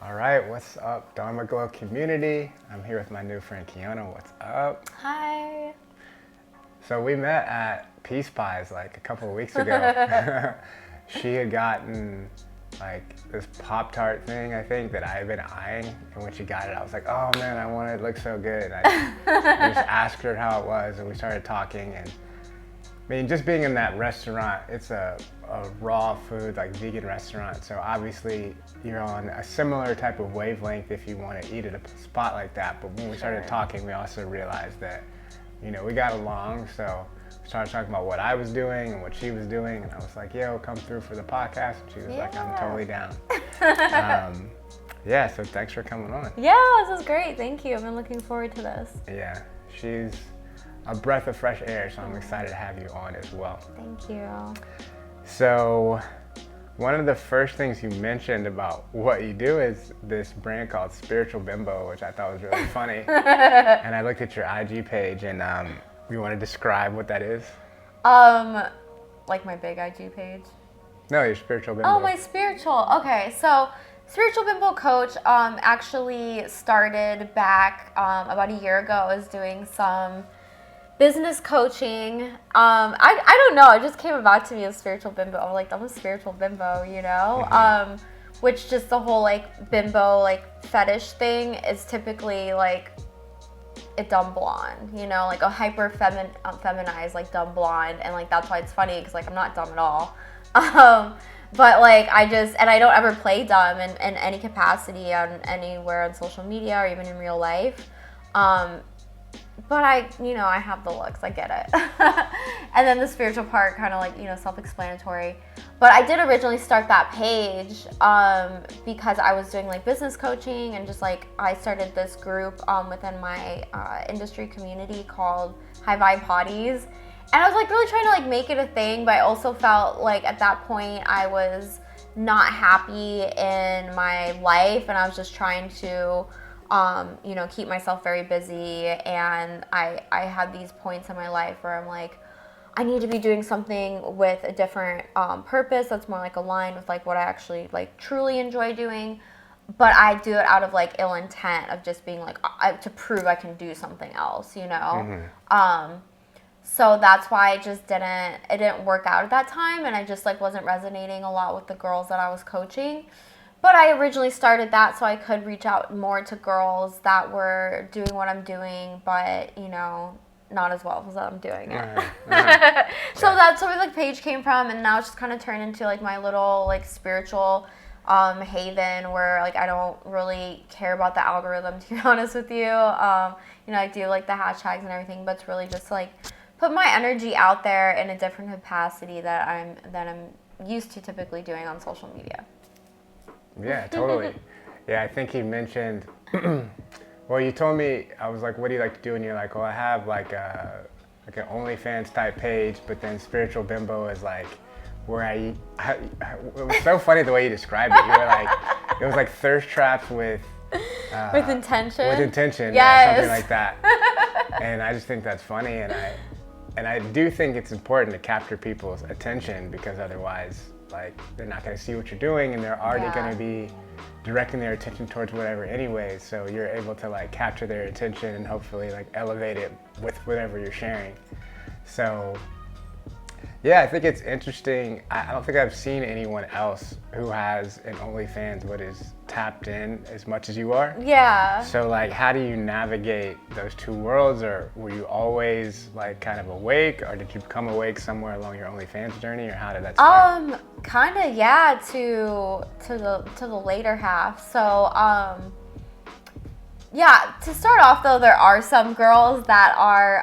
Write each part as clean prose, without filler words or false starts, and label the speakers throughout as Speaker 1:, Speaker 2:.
Speaker 1: All right, what's up, Dharma Glow community? I'm here with my new friend Kionas. What's up?
Speaker 2: Hi.
Speaker 1: So we met at Peace Pies like a couple of weeks ago. She had gotten like this Pop-Tart thing, I think, that I had been eyeing. And when she got it, I was like, oh man, I want it. It looks so good. I just asked her how it was, and we started talking. And I mean, just being in that restaurant, it's a raw food, like vegan restaurant. So obviously you're on a similar type of wavelength if you want to eat at a spot like that. But when we started talking, we also realized that, we got along. So we started talking about what I was doing and what she was doing. And I was like, yo, come through for the podcast. And she was like, I'm totally down. Yeah, so thanks for coming on.
Speaker 2: Yeah, this is great. Thank you. I've been looking forward to this.
Speaker 1: Yeah, she's a breath of fresh air, so I'm excited to have you on as well.
Speaker 2: Thank you.
Speaker 1: So one of the first things you mentioned about what you do is this brand called Spiritual Bimbo, which I thought was really funny. And I looked at your IG page, and you want to describe what that is?
Speaker 2: Like my big IG page?
Speaker 1: No, your Spiritual Bimbo.
Speaker 2: Oh, my spiritual. Okay, so Spiritual Bimbo Coach actually started back about a year ago. I was doing some business coaching. I don't know. It just came about to me as spiritual bimbo. I'm like, I'm a spiritual bimbo, which just the whole like bimbo like fetish thing is typically like a dumb blonde, like a hyper feminized like dumb blonde, and like that's why it's funny because like I'm not dumb at all. But like I don't ever play dumb in any capacity on anywhere on social media or even in real life. But I have the looks, I get it. And then the spiritual part kind of like, self-explanatory. But I did originally start that page because I was doing like business coaching, and just like I started this group within my industry community called High Vibe Hotties. And I was like really trying to like make it a thing, but I also felt like at that point I was not happy in my life, and I was just trying to keep myself very busy, and I had these points in my life where I'm like, I need to be doing something with a different purpose that's more like aligned with like what I actually like truly enjoy doing, but I do it out of like ill intent of just being like to prove I can do something else, So that's why it didn't work out at that time, and I just like wasn't resonating a lot with the girls that I was coaching. But I originally started that so I could reach out more to girls that were doing what I'm doing, but, not as well as I'm doing it. So that's where the page came from, and now it's just kind of turned into like my little like spiritual haven where like I don't really care about the algorithm, to be honest with you. I do like the hashtags and everything, but it's really just like put my energy out there in a different capacity that I'm used to typically doing on social media.
Speaker 1: Yeah, totally. Yeah, I think you mentioned, well, you told me, I was like, what do you like to do? And you're like, well, I have like an OnlyFans type page, but then Spiritual Bimbo is like where it was so funny the way you described it. You were like, it was like thirst traps with
Speaker 2: intention.
Speaker 1: With intention,
Speaker 2: yes.
Speaker 1: Yeah, something like that. And I just think that's funny, and I do think it's important to capture people's attention, because otherwise, like, they're not going to see what you're doing, and they're already going to be directing their attention towards whatever anyway. So you're able to like capture their attention and hopefully like elevate it with whatever you're sharing. So yeah, I think it's interesting. I don't think I've seen anyone else who has an OnlyFans but is tapped in as much as you are.
Speaker 2: Yeah.
Speaker 1: So like, how do you navigate those two worlds? Or were you always like kind of awake, or did you become awake somewhere along your OnlyFans journey, or how did that start?
Speaker 2: Kind of, yeah, to the later half. So, yeah, to start off though, there are some girls that are,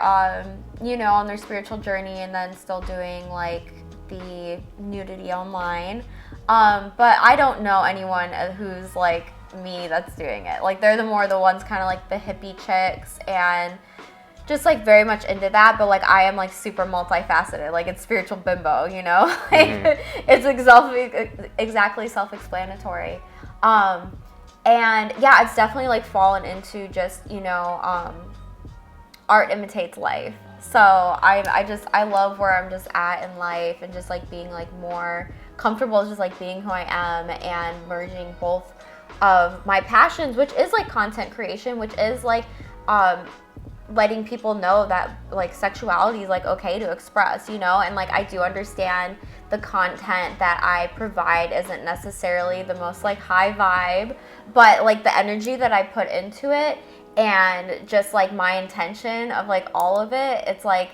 Speaker 2: on their spiritual journey and then still doing like the nudity online. But I don't know anyone who's like me that's doing it. Like they're the ones kind of like the hippie chicks and just like very much into that. But like I am like super multifaceted. Like it's spiritual bimbo, like it's exactly self-explanatory. And yeah, it's definitely like fallen into just, art imitates life. So I love where I'm just at in life and just like being like more comfortable just like being who I am and merging both of my passions, which is like content creation, which is like letting people know that like sexuality is like okay to express, you know, and like I do understand the content that I provide isn't necessarily the most like high vibe, but like the energy that I put into it and just like my intention of like all of it, it's like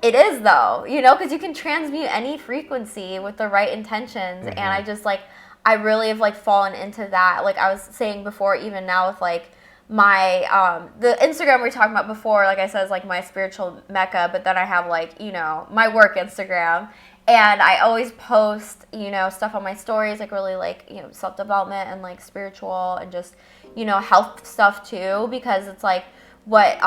Speaker 2: it is though, you know, because you can transmute any frequency with the right intentions. And I just like, I really have like fallen into that. Like I was saying before, even now with like my, the Instagram we were talking about before, like I said, is like my spiritual mecca, but then I have like, you know, my work Instagram. And I always post, you know, stuff on my stories, like really like, you know, self-development and like spiritual and just, you know, health stuff too, because it's like what,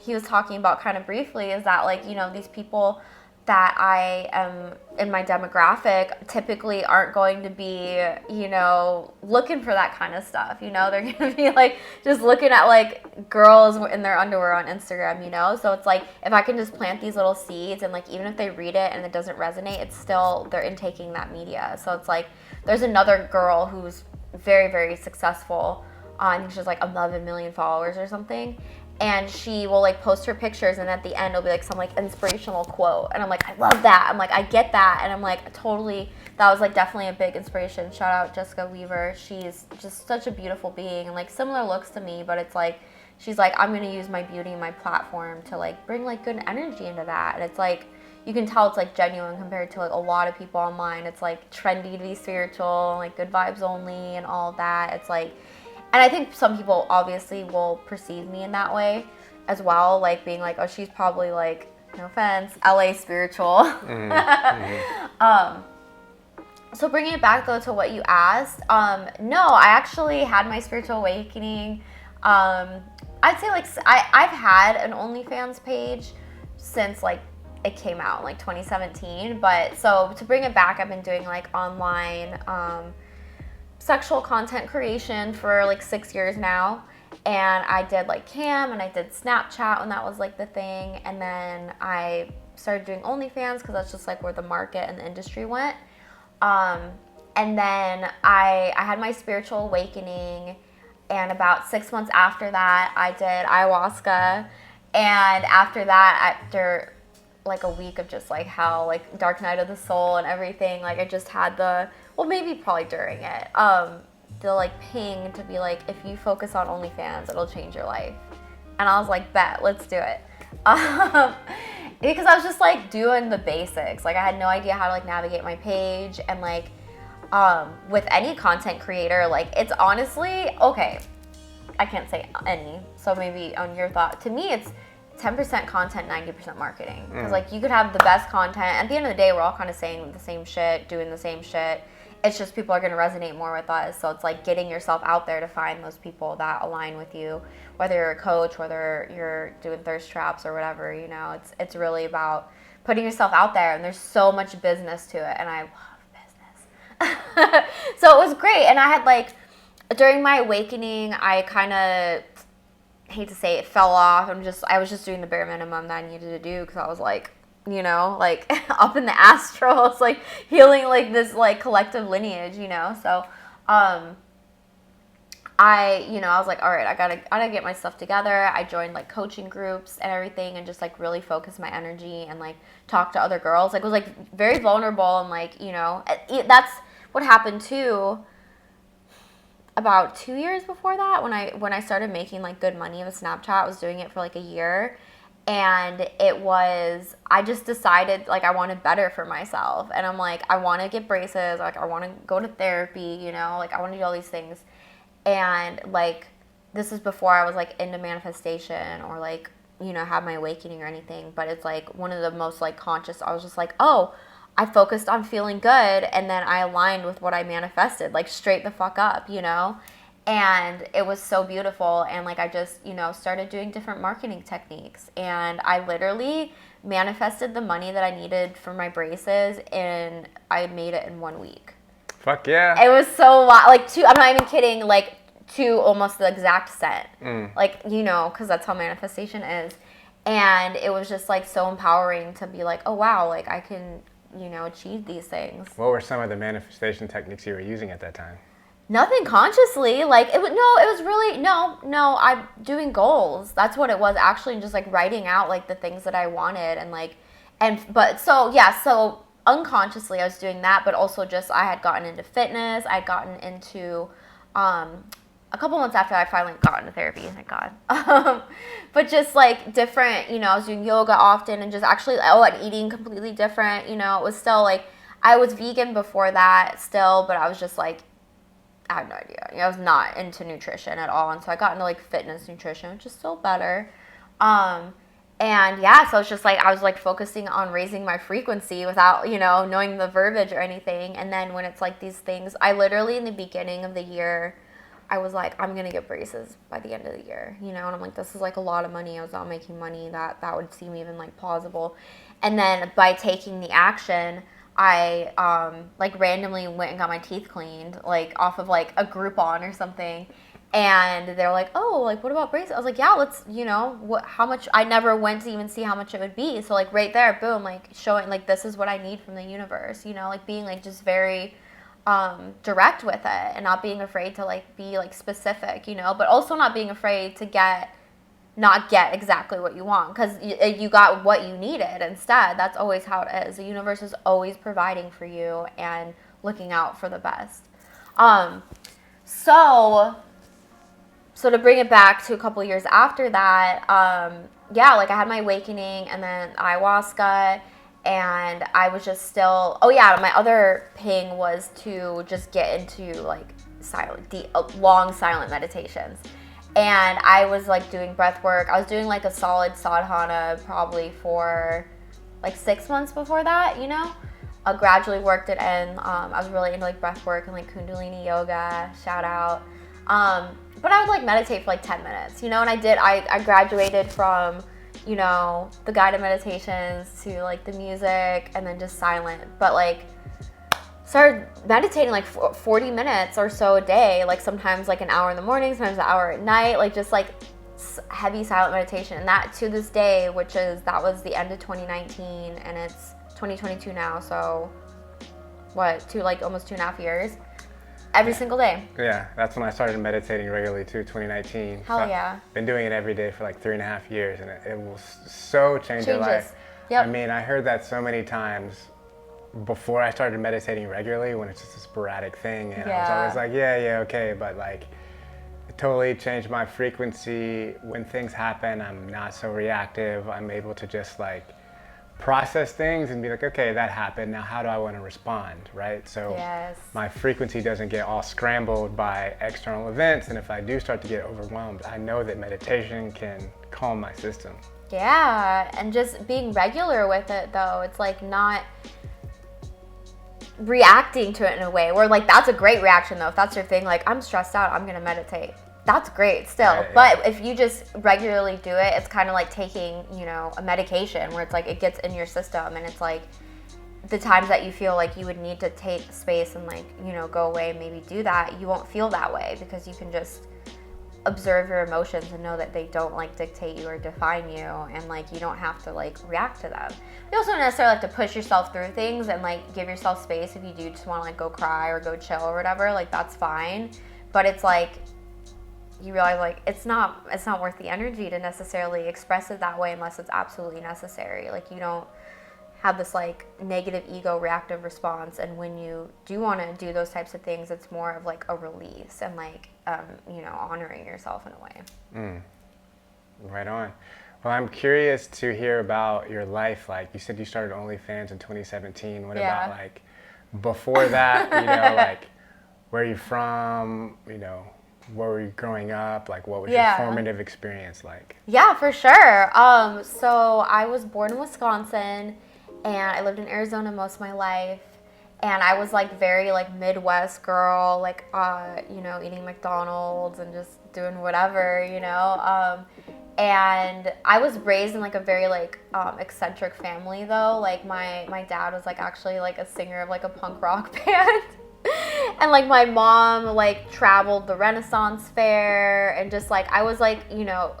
Speaker 2: he was talking about kind of briefly is that like, you know, these people that I am in my demographic typically aren't going to be, you know, looking for that kind of stuff, you know, they're going to be like just looking at like girls in their underwear on Instagram, you know, so it's like if I can just plant these little seeds and like even if they read it and it doesn't resonate, it's still, they're intaking that media. So it's like there's another girl who's very, very successful. I think she's like 11 million followers or something. And she will like post her pictures and at the end it'll be like some like inspirational quote. And I'm like, I love that. I'm like, I get that. And I'm like, totally, that was like definitely a big inspiration. Shout out Jessica Weaver. She's just such a beautiful being and like similar looks to me, but it's like, she's like, I'm going to use my beauty and my platform to like bring like good energy into that. And it's like, you can tell it's like genuine compared to like a lot of people online. It's like trendy to be spiritual, like good vibes only and all of that. It's like, and I think some people obviously will perceive me in that way as well, like being like, oh, she's probably like, no offense, LA spiritual. So bringing it back though to what you asked, no, I actually had my spiritual awakening. I'd say like I've had an OnlyFans page since like it came out in like 2017, but so to bring it back, I've been doing like online sexual content creation for like 6 years now, and I did like cam and I did Snapchat when that was like the thing, and then I started doing OnlyFans because that's just like where the market and the industry went, and then I had my spiritual awakening, and about 6 months after that I did ayahuasca, and after that, after like a week of just like how like dark night of the soul and everything, like I just had the, well, maybe probably during it, the like ping to be like, if you focus on OnlyFans, it'll change your life. And I was like, bet, let's do it. Because I was just like doing the basics. Like I had no idea how to like navigate my page, and like with any content creator, like it's honestly, okay, I can't say any, so maybe on your thought, to me it's 10% content, 90% marketing. Because like you could have the best content. At the end of the day, we're all kind of saying the same shit, doing the same shit. It's just people are going to resonate more with us. So it's like getting yourself out there to find those people that align with you, whether you're a coach, whether you're doing thirst traps or whatever, you know, it's really about putting yourself out there. And there's so much business to it. And I love business. So it was great. And I had like, during my awakening, I kind of, hate to say it, fell off. I was just doing the bare minimum that I needed to do because I was like, you know, like up in the astral, it's like healing like this like collective lineage, you know. So I was like, all right, I gotta get my stuff together. I joined like coaching groups and everything, and just like really focus my energy and like talk to other girls. Like was like very vulnerable, and like, you know, that's what happened too. About 2 years before that, when I started making like good money with Snapchat, I was doing it for like a year, and I just decided like I wanted better for myself, and I'm like, I want to get braces, like I want to go to therapy, you know, like I want to do all these things, and like this is before I was like into manifestation or like, you know, have my awakening or anything, but it's like one of the most like conscious, I was just like, oh, I focused on feeling good, and then I aligned with what I manifested, like straight the fuck up, you know? And it was so beautiful. And like I just, you know, started doing different marketing techniques, and I literally manifested the money that I needed for my braces, and I made it in 1 week.
Speaker 1: Fuck yeah.
Speaker 2: It was so like I'm not even kidding, like to almost the exact set. Like, you know, because that's how manifestation is. And it was just like so empowering to be like, oh wow, like I can, you know, achieve these things.
Speaker 1: What were some of the manifestation techniques you were using at that time?
Speaker 2: Nothing consciously. Like it was really no. I'm doing goals. That's what it was actually, and just like writing out like the things that I wanted and like, but so yeah, so unconsciously I was doing that, but also just I had gotten into fitness. I had gotten into, a couple months after I finally got into therapy. Thank God. But just like different, I was doing yoga often and just actually and eating completely different. It was still like I was vegan before that still, but I was just like I had no idea. I was not into nutrition at all. And so I got into like fitness nutrition, which is still better. And yeah, so it's just like I was like focusing on raising my frequency without, knowing the verbiage or anything. And then when it's like these things, I literally in the beginning of the year, I was like, I'm going to get braces by the end of the year, and I'm like, this is like a lot of money. I was not making money that would seem even like plausible. And then by taking the action, I like randomly went and got my teeth cleaned, like off of like a Groupon or something. And they're like, oh, like what about braces? I was like, yeah, let's, how much? I never went to even see how much it would be. So like right there, boom, like showing like this is what I need from the universe, like being like just very direct with it and not being afraid to like be like specific, but also not being afraid to not get exactly what you want, because you got what you needed instead. That's always how it is. The universe is always providing for you and looking out for the best. So to bring it back to a couple years after that, like I had my awakening and then ayahuasca, and I was just still, my other ping was to just get into like long silent meditations. And I was like doing breath work. I was doing like a solid sadhana probably for like 6 months before that, I gradually worked it in. I was really into like breath work and like Kundalini yoga, shout out. But I would like meditate for like 10 minutes, and I graduated from, the guided meditations to like the music and then just silent. But like started meditating like 40 minutes or so a day, like sometimes like an hour in the morning, sometimes an hour at night, like just like heavy silent meditation. And that to this day, that was the end of 2019 and it's 2022 now, so almost 2.5 years, every single day.
Speaker 1: Yeah, that's when I started meditating regularly too, 2019.
Speaker 2: Hell yeah.
Speaker 1: Been doing it every day for like 3.5 years, and it will so change your life.
Speaker 2: Yep.
Speaker 1: I mean, I heard that so many times before I started meditating regularly, when it's just a sporadic thing, and I was always like, yeah, okay, but like it totally changed my frequency. When things happen, I'm not so reactive. I'm able to just like process things and be like, okay, that happened, now how do I want to respond, right? So my frequency doesn't get all scrambled by external events, and if I do start to get overwhelmed, I know that meditation can calm my system.
Speaker 2: Yeah, and just being regular with it though, it's like not reacting to it in a way where like that's a great reaction though. If that's your thing, like I'm stressed out, I'm gonna meditate, that's great still. Right, but if you just regularly do it, it's kind of like taking a medication where it's like it gets in your system, and it's like the times that you feel like you would need to take space and like go away and maybe do that, you won't feel that way because you can just observe your emotions and know that they don't like dictate you or define you, and like you don't have to like react to them. You also don't necessarily have to push yourself through things and like give yourself space if you do just want to like go cry or go chill or whatever, like that's fine. But it's like you realize like it's not worth the energy to necessarily express it that way unless it's absolutely necessary. Like you don't have this like negative ego reactive response, and when you do want to do those types of things, it's more of like a release and like honoring yourself in a way.
Speaker 1: Right on. Well, I'm curious to hear about your life. Like you said, you started OnlyFans in 2017. What about like before that? Like where are you from? Where were you growing up? Like what was your formative experience like?
Speaker 2: Yeah, for sure. So I was born in Wisconsin, and I lived in Arizona most of my life. And I was like very like Midwest girl, like eating McDonald's and just doing whatever, and I was raised in like a very like eccentric family though. Like my dad was like actually like a singer of like a punk rock band. And like my mom like traveled the Renaissance Fair, and just like I was like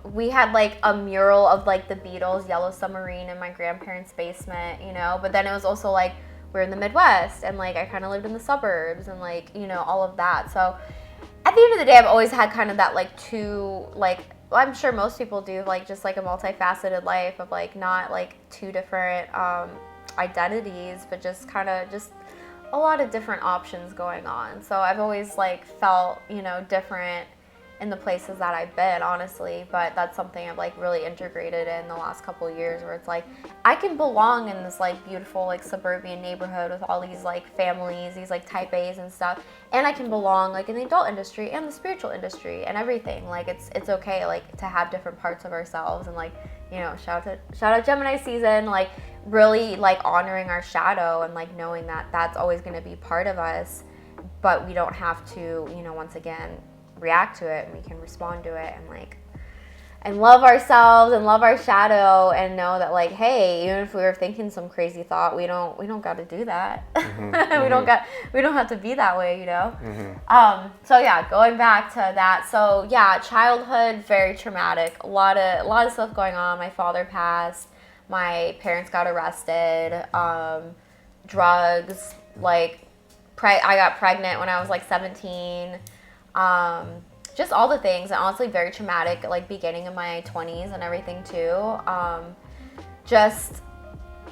Speaker 2: we had like a mural of like the Beatles' Yellow Submarine in my grandparents' basement, but then it was also like we're in the Midwest, and like I kind of lived in the suburbs, and like, you know, all of that. So at the end of the day, I've always had kind of that like two, like, I'm sure most people do, like just like a multifaceted life of like not like two different identities, but just kind of just a lot of different options going on. So I've always like felt, you know, different in the places that I've been, honestly, but that's something I've like really integrated in the last couple of years, where it's like I can belong in this like beautiful like suburban neighborhood with all these like families, these like type A's and stuff, and I can belong like in the adult industry and the spiritual industry and everything. Like it's okay like to have different parts of ourselves, and like, you know, shout out Gemini season, like really like honoring our shadow and like knowing that that's always going to be part of us, but we don't have to, you know, once again react to it, and we can respond to it and like and love ourselves and love our shadow, and know that like, hey, even if we were thinking some crazy thought, we don't got to do that. We don't have to be that way, you know. So yeah, going back to that, so yeah, childhood very traumatic, a lot of stuff going on. My father passed, my parents got arrested, drugs, like I got pregnant when I was like 17. Just all the things, and honestly very traumatic, like beginning of my 20s and everything too. Just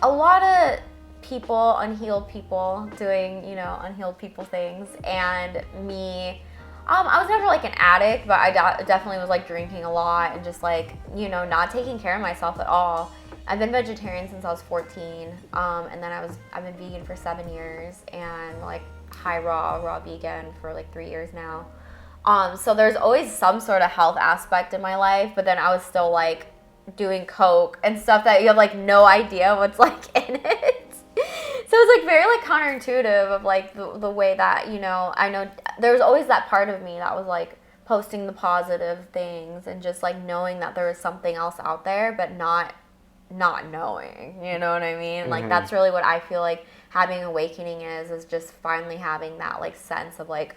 Speaker 2: a lot of people, unhealed people doing, you know, unhealed people things, and me, I was never like an addict, but I definitely was like drinking a lot and just like, you know, not taking care of myself at all. I've been vegetarian since I was 14, and then I've been vegan for 7 years, and like high raw vegan for like 3 years now. So there's always some sort of health aspect in my life, but then I was still like doing coke and stuff that you have like no idea what's like in it. So it's like very like counterintuitive of like the way that, you know, I know there was always that part of me that was like posting the positive things and just like knowing that there was something else out there, but not knowing, you know what I mean? Like that's really what I feel like having awakening is just finally having that like sense of like,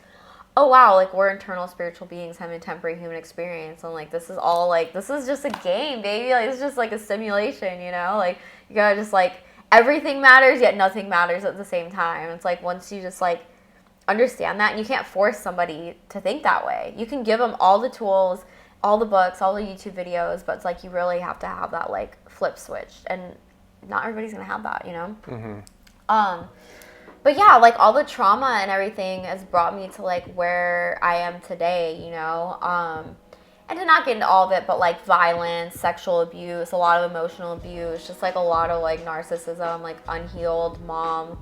Speaker 2: oh wow, like we're internal spiritual beings having a temporary human experience, and like this is all like, this is just a game, baby, like it's just like a simulation, you know, like you gotta just like, everything matters yet nothing matters at the same time. It's like once you just like understand that, and you can't force somebody to think that way. You can give them all the tools, all the books, all the YouTube videos, but it's like you really have to have that like flip switch, and not everybody's gonna have that, you know. But yeah, like all the trauma and everything has brought me to like where I am today, you know. And to not get into all of it, but like violence, sexual abuse, a lot of emotional abuse, just like a lot of like narcissism, like unhealed mom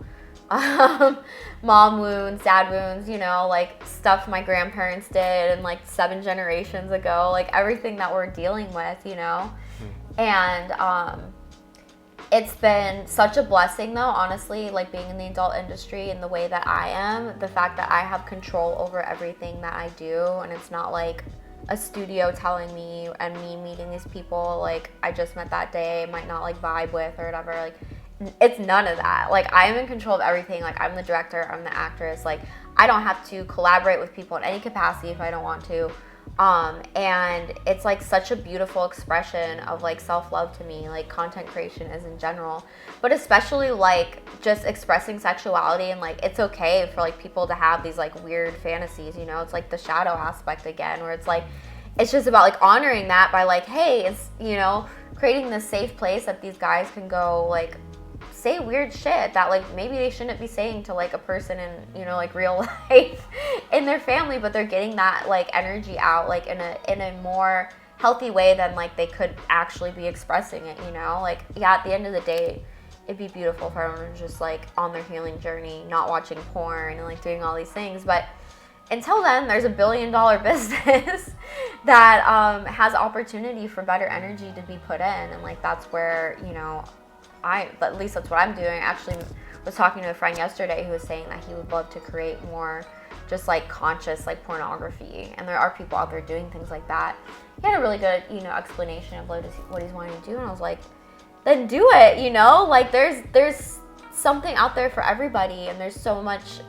Speaker 2: wounds, dad wounds, you know, like stuff my grandparents did and like 7 generations ago, like everything that we're dealing with, you know. And it's been such a blessing though, honestly, like being in the adult industry in the way that I am, the fact that I have control over everything that I do, and it's not like a studio telling me and me meeting these people like I just met that day, might not like vibe with or whatever. Like it's none of that. Like I am in control of everything. Like I'm the director, I'm the actress. Like I don't have to collaborate with people in any capacity if I don't want to. And it's like such a beautiful expression of like self-love to me, like content creation is in general, but especially like just expressing sexuality, and like it's okay for like people to have these like weird fantasies, you know. It's like the shadow aspect again, where it's like it's just about like honoring that by like, hey, it's, you know, creating this safe place that these guys can go like say weird shit that like maybe they shouldn't be saying to like a person in, you know, like real life in their family, but they're getting that like energy out like in a more healthy way than like they could actually be expressing it, you know. Like yeah, at the end of the day, it'd be beautiful for everyone just like on their healing journey, not watching porn and like doing all these things. But until then, there's $1 billion business that has opportunity for better energy to be put in, and like that's where, you know, at least that's what I'm doing. I actually was talking to a friend yesterday who was saying that he would love to create more just like conscious like pornography, and there are people out there doing things like that. He had a really good, you know, explanation of what he's wanting to do, and I was like, then do it, you know. Like there's something out there for everybody, and there's so much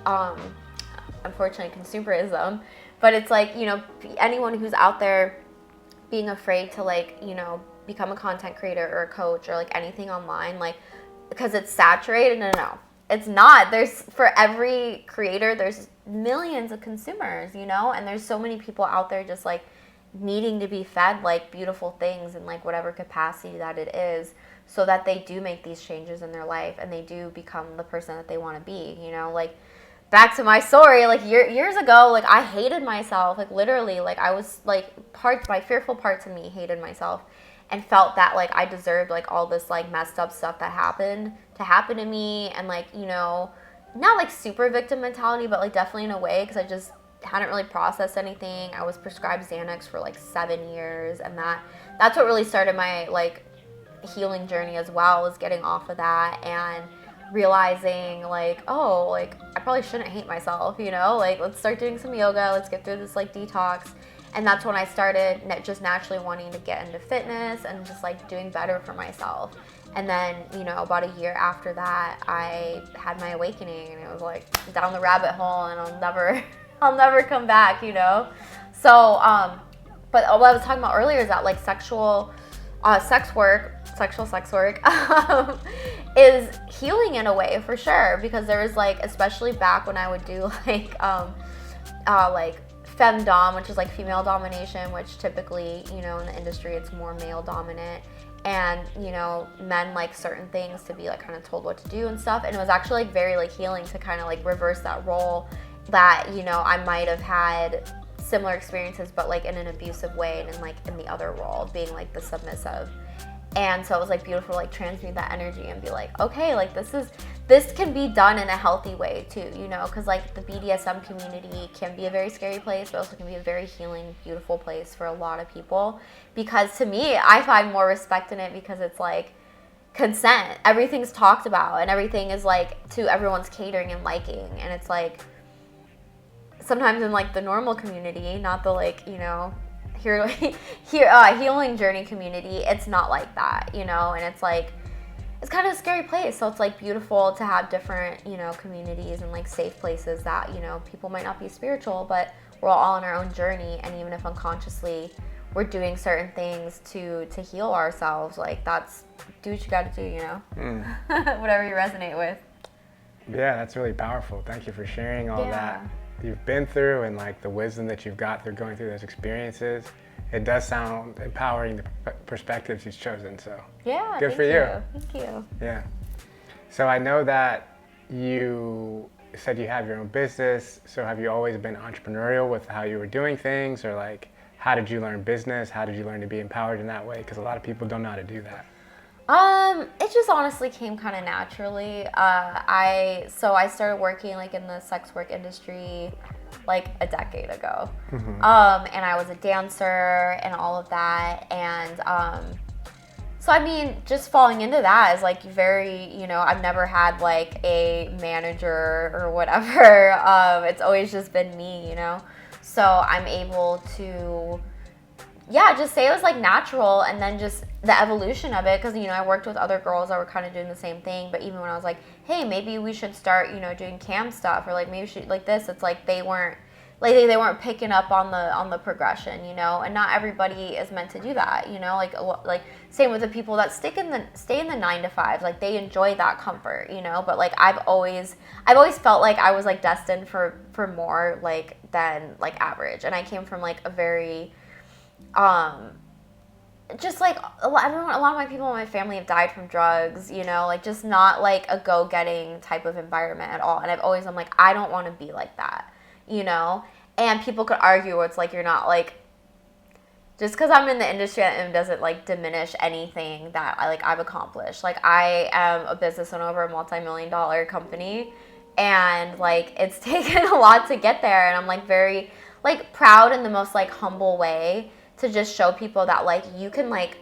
Speaker 2: unfortunately consumerism, but it's like, you know, anyone who's out there being afraid to like, you know, become a content creator or a coach or like anything online, like because it's saturated. No, it's not. There's, for every creator, there's millions of consumers, you know, and there's so many people out there just like needing to be fed like beautiful things in like whatever capacity that it is, so that they do make these changes in their life and they do become the person that they want to be, you know. Like, back to my story, like years ago, like I hated myself, like literally, like I was like, my fearful parts of me hated myself and felt that like I deserved like all this like messed up stuff that happened to happen to me, and like, you know, not like super victim mentality, but like definitely in a way, because I just hadn't really processed anything. I was prescribed Xanax for like 7 years, and that's what really started my like healing journey as well, was getting off of that and realizing like, oh, like I probably shouldn't hate myself, you know, like let's start doing some yoga, let's get through this like detox. And that's when I started just naturally wanting to get into fitness and just like doing better for myself. And then, you know, about a year after that, I had my awakening, and it was like down the rabbit hole, and I'll never come back, you know. So but what I was talking about earlier is that like sexual sex work is healing in a way, for sure, because there was like, especially back when I would do like femdom, which is like female domination, which typically, you know, in the industry it's more male dominant, and you know, men like certain things to be like kind of told what to do and stuff, and it was actually like very like healing to kind of like reverse that role that, you know, I might have had similar experiences but like in an abusive way, and in like in the other role being like the submissive. And so it was like beautiful to like transmute that energy and be like, okay, like this can be done in a healthy way too, you know, because like the BDSM community can be a very scary place, but also can be a very healing, beautiful place for a lot of people. Because to me, I find more respect in it because it's like consent. Everything's talked about and everything is like to everyone's catering and liking. And it's like sometimes in like the normal community, not the like, you know, healing journey community, it's not like that, you know, and it's like, it's kind of a scary place. So it's like beautiful to have different, you know, communities and like safe places that, you know, people might not be spiritual, but we're all on our own journey, and even if unconsciously we're doing certain things to heal ourselves, like that's, do what you got to do, you know. Whatever you resonate with.
Speaker 1: Yeah, that's really powerful. Thank you for sharing all that you've been through, and like the wisdom that you've got through going through those experiences. It does sound empowering, the perspectives you've chosen, so
Speaker 2: yeah,
Speaker 1: good for you.
Speaker 2: Thank you.
Speaker 1: Yeah. So I know that you said you have your own business, so have you always been entrepreneurial with how you were doing things, or like how did you learn business? How did you learn to be empowered in that way? Because a lot of people don't know how to do that.
Speaker 2: It just honestly came kind of naturally. I started working like in the sex work industry like a decade ago. And I was a dancer and all of that. And so I mean, just falling into that is like very, you know, I've never had like a manager or whatever. It's always just been me, you know. So I'm able to, yeah, just say it was like natural, and then just the evolution of it, because, you know, I worked with other girls that were kind of doing the same thing, but even when I was like, hey, maybe we should start, you know, doing cam stuff, or like maybe we should like this, it's like they weren't picking up on the progression, you know, and not everybody is meant to do that, you know, like same with the people that stay in the 9 to 5, like they enjoy that comfort, you know, but like I've always felt like I was like destined for more like than like average, and I came from like a very just like a lot of my people in my family have died from drugs, you know, like just not like a go-getting type of environment at all. And I'm like, I don't want to be like that, you know. And people could argue where it's like, you're not like, just because I'm in the industry, it doesn't like diminish anything that I've accomplished. Like I am a business owner over a multi-million-dollar company, and like it's taken a lot to get there. And I'm like very like proud in the most like humble way to just show people that like you can like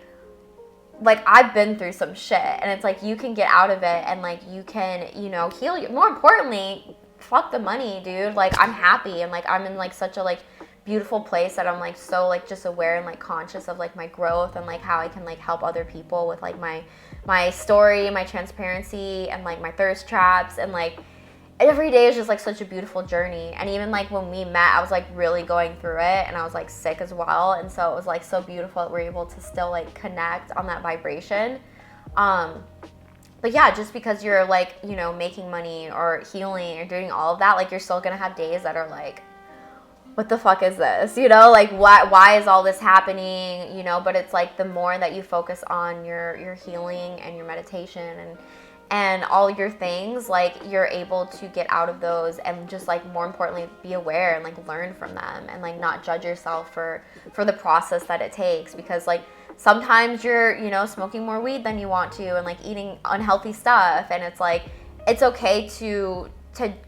Speaker 2: I've been through some shit, and it's like you can get out of it, and like you can, you know, heal you. More importantly, fuck the money, dude. Like I'm happy, and like I'm in like such a like beautiful place that I'm like so like just aware and like conscious of like my growth and like how I can like help other people with like my story, my transparency, and like my thirst traps, and like every day is just like such a beautiful journey. And even like when we met, I was like really going through it, and I was like sick as well, and so it was like so beautiful that we're able to still like connect on that vibration. But yeah, just because you're like, you know, making money or healing or doing all of that, like you're still gonna have days that are like, what the fuck is this? You know, like why is all this happening? You know, but it's like the more that you focus on your healing and your meditation and all your things, like you're able to get out of those and just like more importantly be aware and like learn from them and like not judge yourself for the process that it takes, because like sometimes you're, you know, smoking more weed than you want to and like eating unhealthy stuff, and it's like it's okay to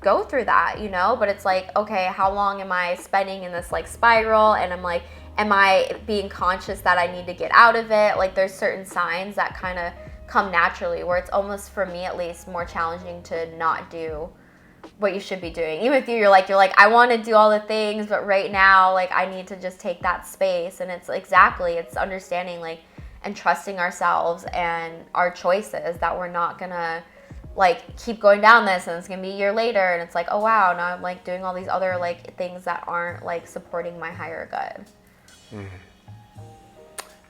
Speaker 2: go through that, you know, but it's like, okay, how long am I spending in this like spiral? And I'm like, am I being conscious that I need to get out of it? Like there's certain signs that kind of come naturally where it's almost, for me at least, more challenging to not do what you should be doing. Even if you're like I want to do all the things, but right now like I need to just take that space. And it's it's understanding like and trusting ourselves and our choices, that we're not gonna like keep going down this and it's gonna be a year later and it's like, oh wow, now I'm like doing all these other like things that aren't like supporting my higher good.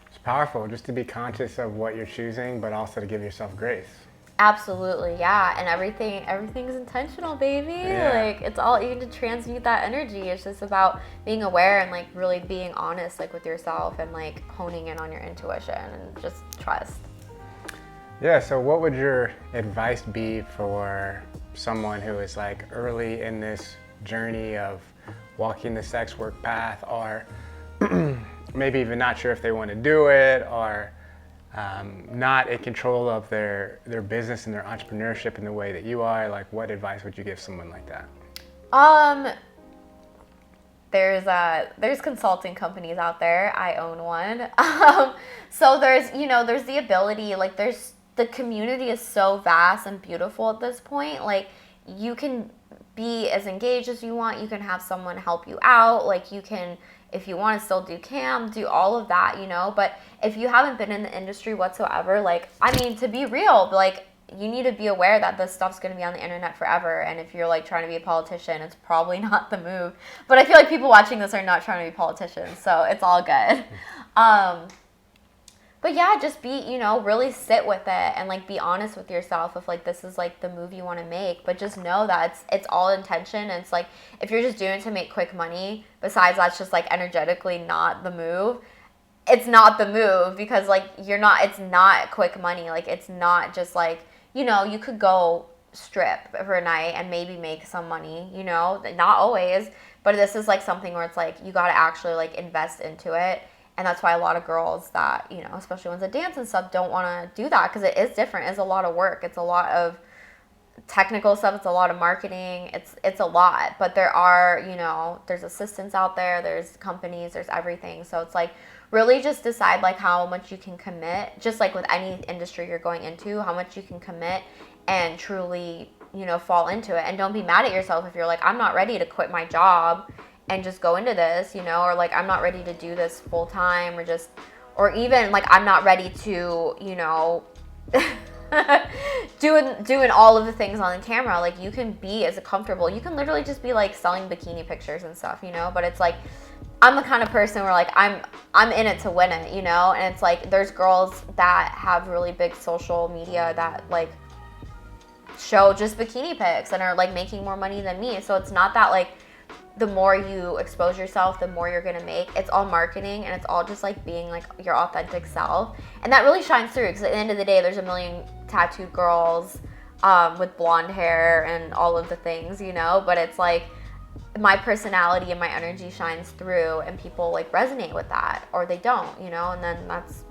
Speaker 1: It's powerful just to be conscious of what you're choosing, but also to give yourself grace.
Speaker 2: Absolutely, yeah. And everything's intentional, baby.
Speaker 1: Yeah.
Speaker 2: Like it's all, you need to transmute that energy. It's just about being aware and like really being honest like with yourself and like honing in on your intuition and just trust.
Speaker 1: Yeah, so what would your advice be for someone who is like early in this journey of walking the sex work path, or maybe even not sure if they want to do it, or not in control of their business and their entrepreneurship in the way that you are? Like, what advice would you give someone like that?
Speaker 2: There's consulting companies out there. I own one. So there's the ability, like the community is so vast and beautiful at this point. Like you can be as engaged as you want. You can have someone help you out. Like you can, if you want to still do cam, do all of that, you know. But if you haven't been in the industry whatsoever, like, I mean, to be real, like you need to be aware that this stuff's going to be on the internet forever. And if you're like trying to be a politician, it's probably not the move. But I feel like people watching this are not trying to be politicians, so it's all good. But yeah, just be, really sit with it and like be honest with yourself if like this is like the move you want to make. But just know that it's all intention. And it's like if you're just doing it to make quick money, besides that's just like energetically not the move. It's not the move, because like it's not quick money. Like it's not just like, you could go strip for a night and maybe make some money, not always. But this is like something where it's like you got to actually like invest into it. And that's why a lot of girls that, especially ones that dance and stuff, don't want to do that, because it is different. It's a lot of work. It's a lot of technical stuff. It's a lot of marketing. It's a lot. But there are, there's assistants out there. There's companies. There's everything. So it's like really just decide like how much you can commit. Just like with any industry you're going into, how much you can commit and truly, fall into it. And don't be mad at yourself if you're like, I'm not ready to quit my job and just go into this, or like I'm not ready to do this full time, or even like I'm not ready to, doing all of the things on the camera. Like you can be as comfortable. You can literally just be like selling bikini pictures and stuff, but it's like I'm the kind of person where like I'm in it to win it, and it's like there's girls that have really big social media that like show just bikini pics and are like making more money than me. So it's not that like the more you expose yourself, the more you're gonna make. It's all marketing, and it's all just like being like your authentic self, and that really shines through. Because at the end of the day, there's a million tattooed girls with blonde hair and all of the things, But it's like my personality and my energy shines through, and people like resonate with that, or they don't, And then that's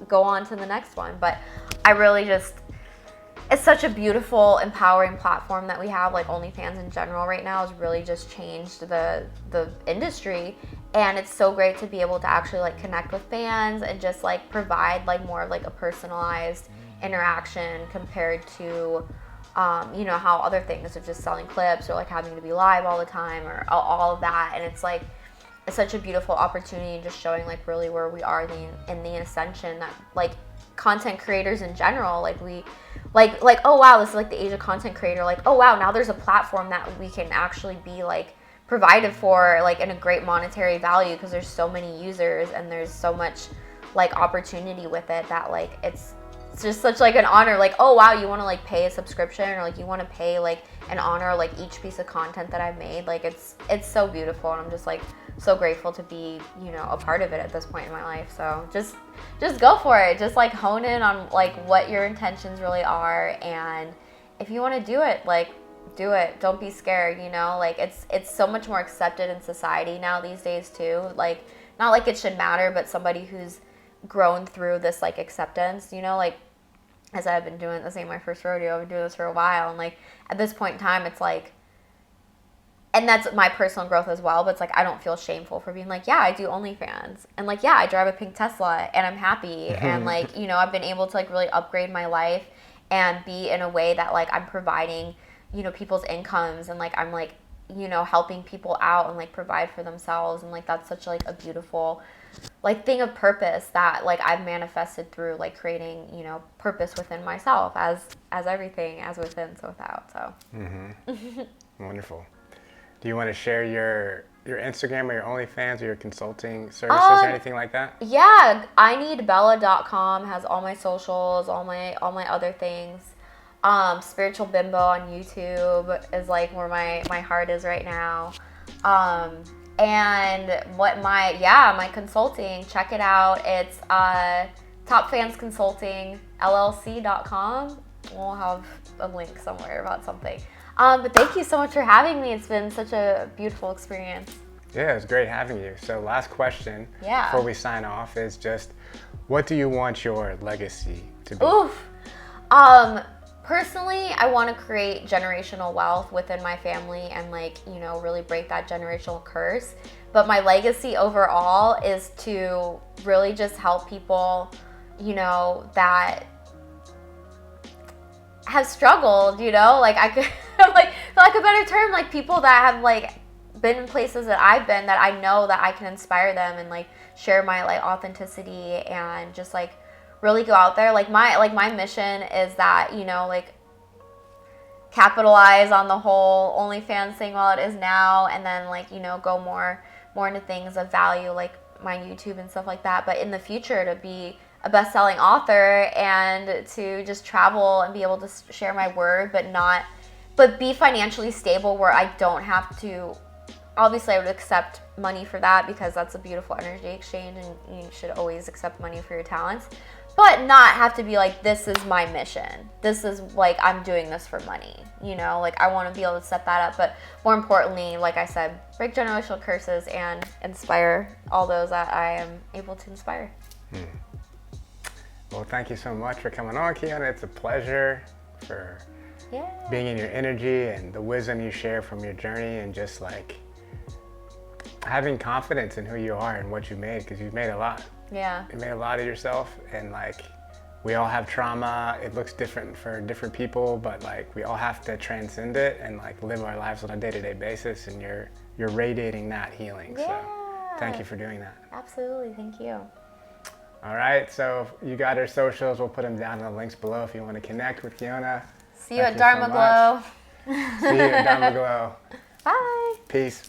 Speaker 2: go on to the next one. But I really just. It's such a beautiful, empowering platform that we have. Like OnlyFans in general right now has really just changed the industry, and it's so great to be able to actually like connect with fans and just like provide like more of like a personalized interaction compared to how other things are just selling clips or like having to be live all the time or all of that. And it's like it's such a beautiful opportunity, and just showing like really where we are in the ascension, that like content creators in general, like we like oh wow, this is like the age of content creator. Like oh wow, now there's a platform that we can actually be like provided for like in a great monetary value, because there's so many users and there's so much like opportunity with it, that like it's just such like an honor. Like, oh wow, you want to like pay a subscription, or like you want to pay like an honor like each piece of content that I've made. Like it's so beautiful, and I'm just like so grateful to be, you know, a part of it at this point in my life. So just go for it. Just like hone in on like what your intentions really are, and if you want to do it, like do it. Don't be scared, you know? Like it's so much more accepted in society now these days too. Like not like it should matter, but somebody who's grown through this like acceptance, you know, like as I've been doing this ain't my first rodeo. I've been doing this for a while, and like at this point in time it's like, and that's my personal growth as well, but it's like I don't feel shameful for being like, yeah, I do OnlyFans, and like, yeah, I drive a pink Tesla and I'm happy, and like, you know, I've been able to like really upgrade my life and be in a way that like I'm providing, you know, people's incomes, and like I'm like, you know, helping people out and like provide for themselves, and like that's such like a beautiful like thing of purpose that like I've manifested through like creating, you know, purpose within myself, as everything as within so without. So
Speaker 1: Wonderful. Do you want to share your Instagram or your OnlyFans or your consulting services or anything like that?
Speaker 2: Yeah, ineedbella.com has all my socials, all my other things. Spiritual Bimbo on YouTube is like where my heart is right now. And what my consulting, check it out. It's topfansconsultingllc.com. We'll have a link somewhere about something. But thank you so much for having me. It's been such a beautiful experience.
Speaker 1: Yeah, it was great having you. So last question before we sign off is just, what do you want your legacy to be?
Speaker 2: Oof. Personally, I want to create generational wealth within my family and like, you know, really break that generational curse. But my legacy overall is to really just help people, you know, that have struggled, you know, like I could like for like a better term, like people that have like been in places that I've been, that I know that I can inspire them and like share my like authenticity and just like really go out there. Like my mission is that, you know, like capitalize on the whole OnlyFans thing while it is now, and then like, you know, go more into things of value like my YouTube and stuff like that. But in the future to be a best-selling author and to just travel and be able to share my word, but be financially stable where I don't have to. Obviously, I would accept money for that because that's a beautiful energy exchange, and you should always accept money for your talents, but not have to be like, this is my mission. This is like, I'm doing this for money, you know? Like, I want to be able to set that up, but more importantly, like I said, break generational curses and inspire all those that I am able to inspire.
Speaker 1: Well, thank you so much for coming on, Kiona. It's a pleasure for being in your energy and the wisdom you share from your journey, and just like having confidence in who you are and what you made, because you've made a lot.
Speaker 2: Yeah.
Speaker 1: You made a lot of yourself, and like we all have trauma. It looks different for different people, but like we all have to transcend it and like live our lives on a day-to-day basis, and you're radiating that healing.
Speaker 2: Yeah.
Speaker 1: So thank you for doing that.
Speaker 2: Absolutely. Thank you.
Speaker 1: All right, so you got her socials. We'll put them down in the links below if you want to connect with Kiona.
Speaker 2: See you at Dharma Glow.
Speaker 1: See you at Dharma Glow.
Speaker 2: Bye.
Speaker 1: Peace.